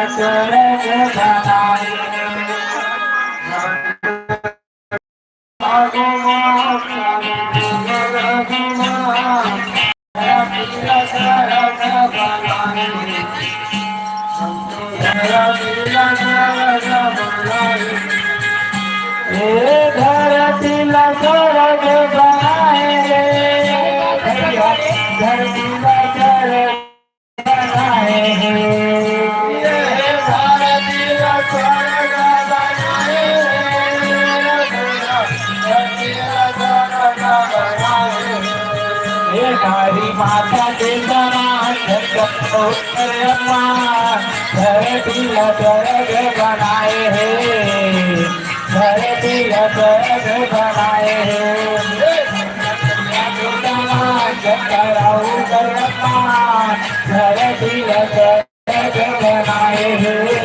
सरग बनाए धरती सरग बनाए धरती सरग बनाए हरी माता के धरती सरग बनाए हैं धरती सरग बनाए हैं धरती सरग बनाए हैं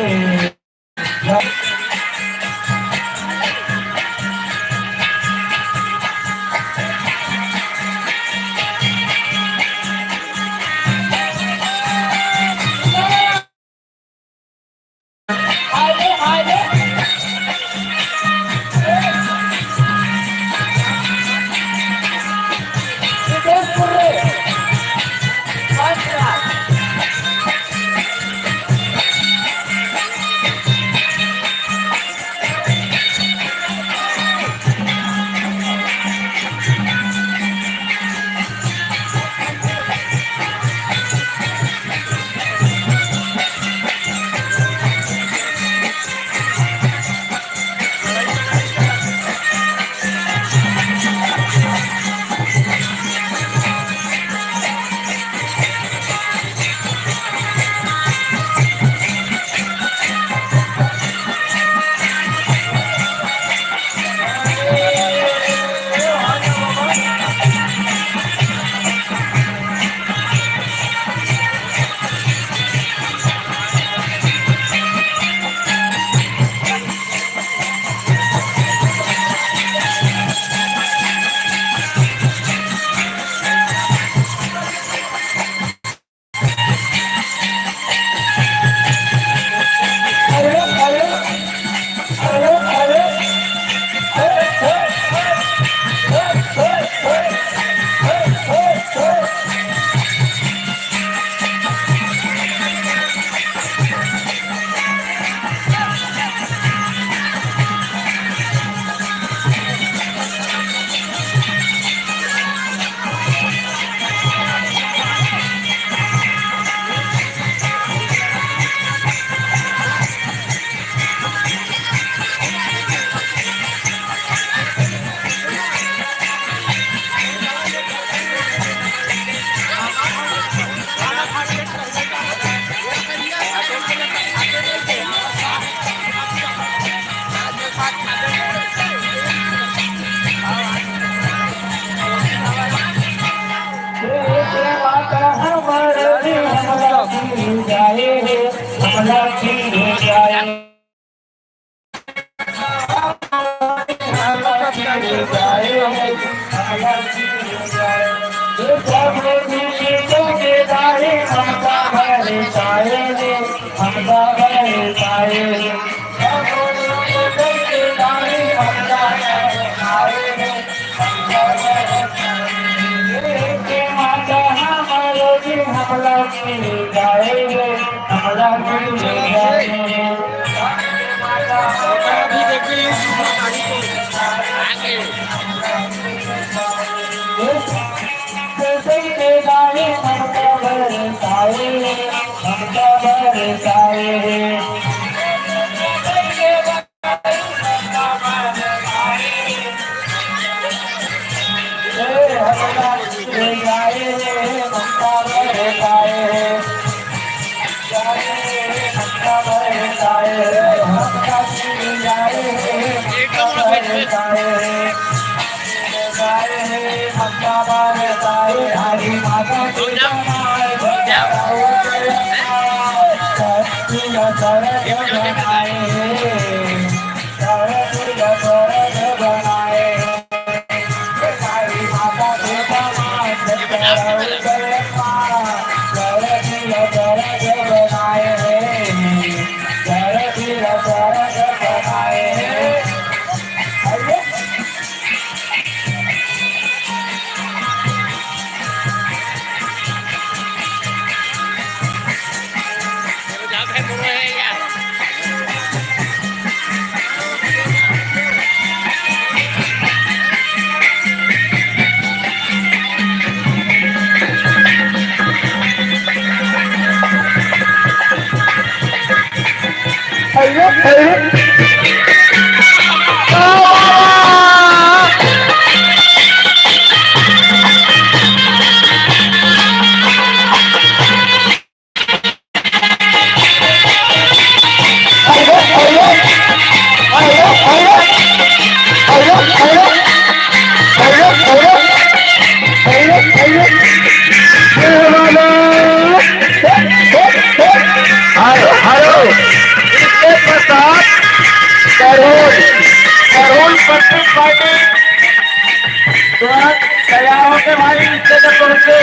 तैयार होके भाई नीचे तक पहुंचे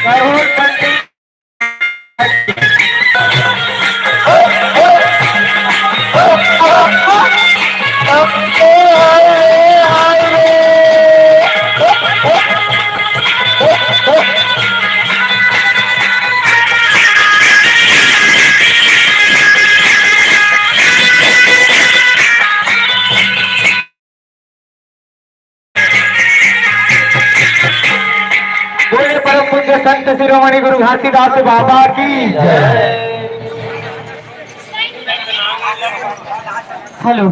करोड़ पंडित परम पूज्य संत शिरोमणि गुरु घासीदास बाबा की हेलो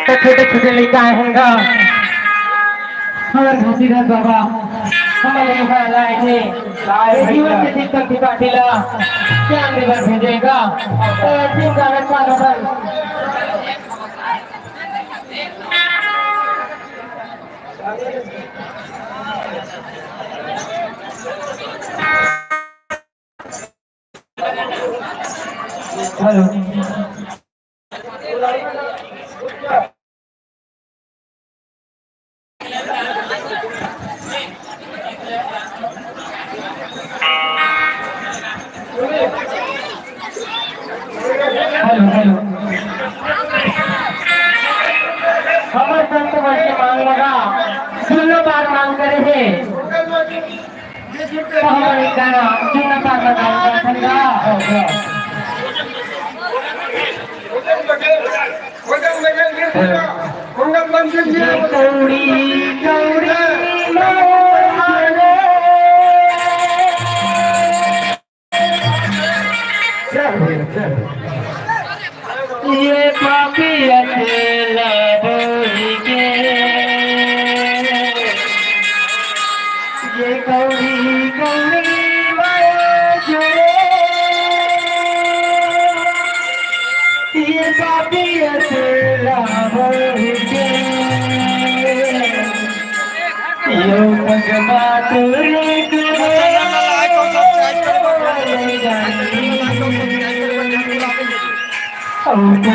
तो छोटे छोटे लड़का आएगा हमारे घासीदास बाबा हमारे यहाँ लाए थे जीवन से चिंतन की पाटिला क्या अंदर भेजेगा चिंता हेलो हेलो हमारे संत वर्ष के मांग लगा दोनों बार मांग करे थे हमारे गाना दोनों बार मांग कौड़ी कौड़ी ये पापी अकेला बोली के ये कौड़ी कौड़ी ये पापी अकेला बोली के यो भगवा तुरे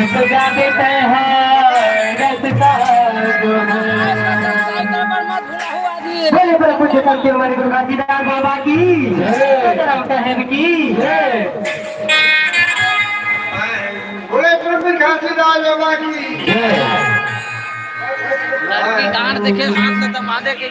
सजा देते हैं बोले बड़ा कुछ करके हमारे गुरु घासीदास बाबा की साहेब की बोले प्रभु घासीदास बाबा की गान देखे हाथ से दमा दे के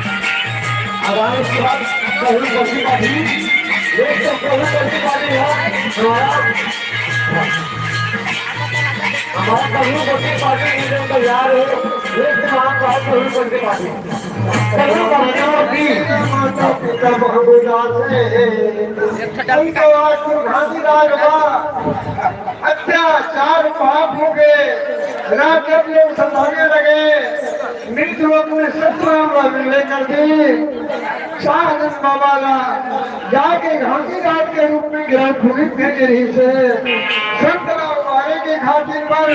आगामी इसके बाद कहीं बच्ची पार्टी दोस्तों कहीं बच्ची पार्टी है हमारा कहीं बच्ची पार्टी नहीं तैयार है एक महान बात कहीं बच्ची पार्टी कहीं बच्चों की माता पिता बहुदा से उनको आज घासीदार हुआ अत्याचार पाप हो गए रात जब लोग संभालने लगे मृत्यु अपने सत्रह लेकर के शाहजन बाबा जाके घासीदार के रूप में गिरफ्तारी भेजी से संतरा उबारे के खातिर पर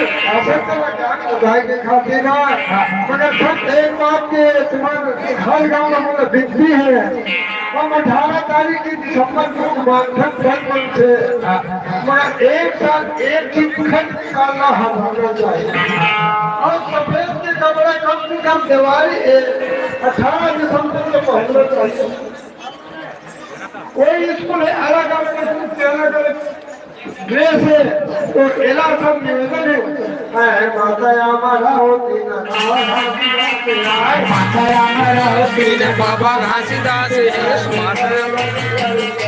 संतरा जान उठाए के खातिर मगर सब एक बात के तुम्हारे हर गांव में मुझे बिजली है हम 18 तारीख की दिसंबर को मानधन बचपन से मगर एक साथ एक चीज खर्च निकालना हमारा चाहिए और सफेद के कपड़े कम से कम दिवाली 18 दिसंबर से पहले चाहिए कोई स्कूल है अलग अलग ड्रेस है तो एला सब निवेदन है माता हमारा होती ना माता हमारा होती न बाबा घासीदास माता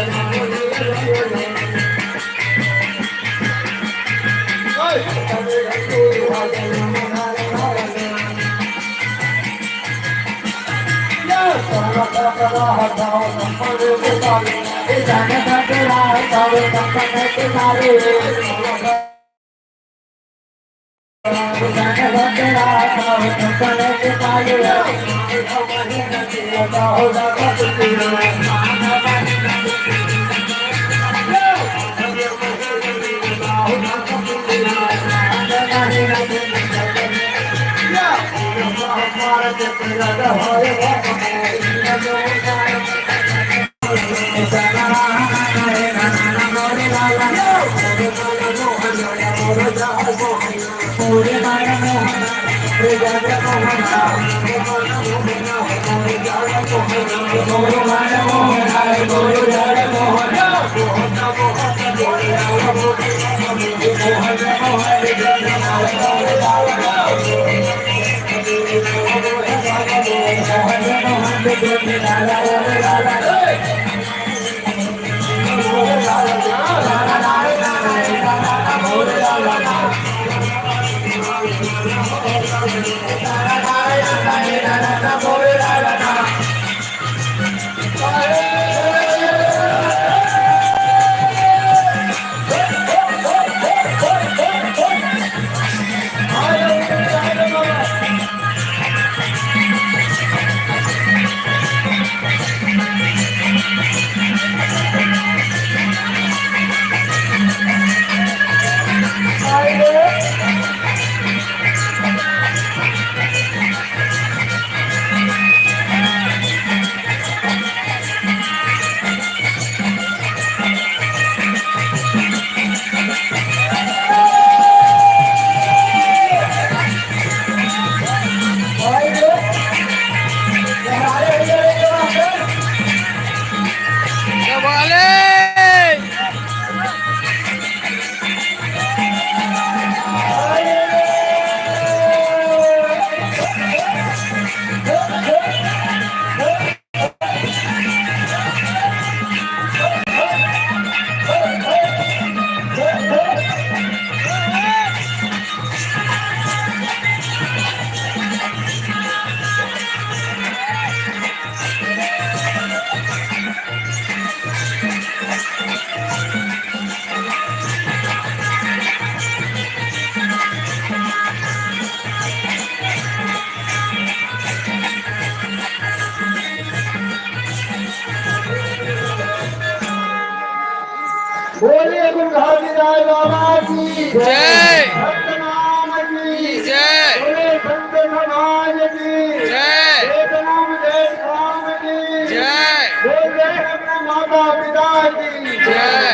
बोलिए गुरु घासीदास बाबा की जय। सतनाम की जय। बोले संत समाज की जय। एक नाम जय राम की जय। बोल जय अपने माता पिता की जय।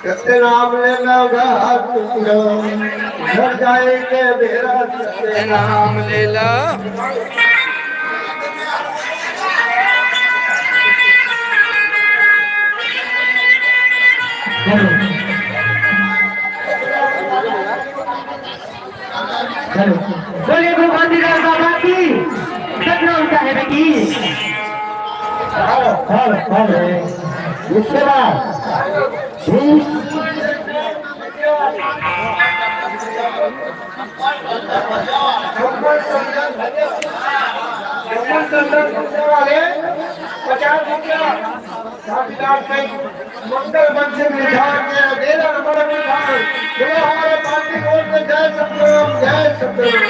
सत्य नाम लेना घात घर जाएंगे मेरा सत्य नाम ले लो चलो बोलिए गुरु गांधीदास बाबा की सतनाम साहेब की। इसके बाद वाले 50 रुपया मंगल मंच में बिठा के डेरा नंबर में बिठा बोलो हमारे पार्टी वोट में जय सतराम जय सतराम।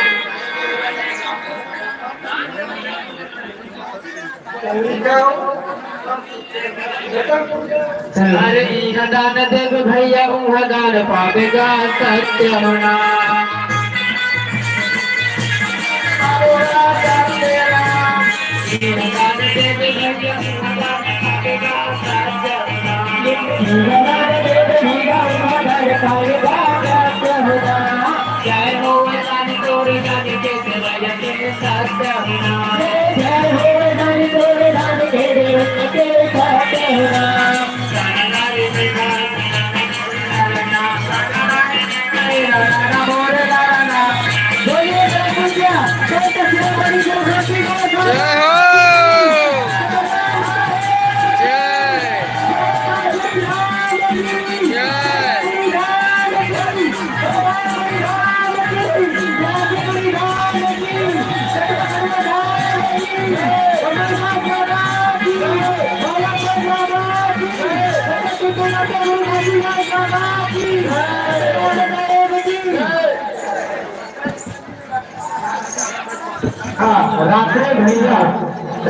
अरे इहा दान देव भैया उहा दान पावेगा सत्य होना। जय हो दान तोरे दान के सेवाया के सत्य होना। जय हो दान तोरे दान के देवता के सत्य होना। जय हो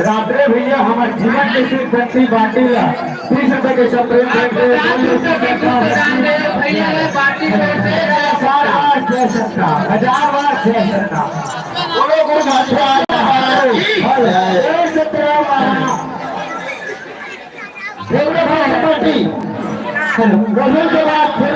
रात्रे भैया हमारे जीवन के सिर्फ शक्ति बांटीला 30 रुपए के सप्रेम हजार बार बोलो गुरु के बाद फिर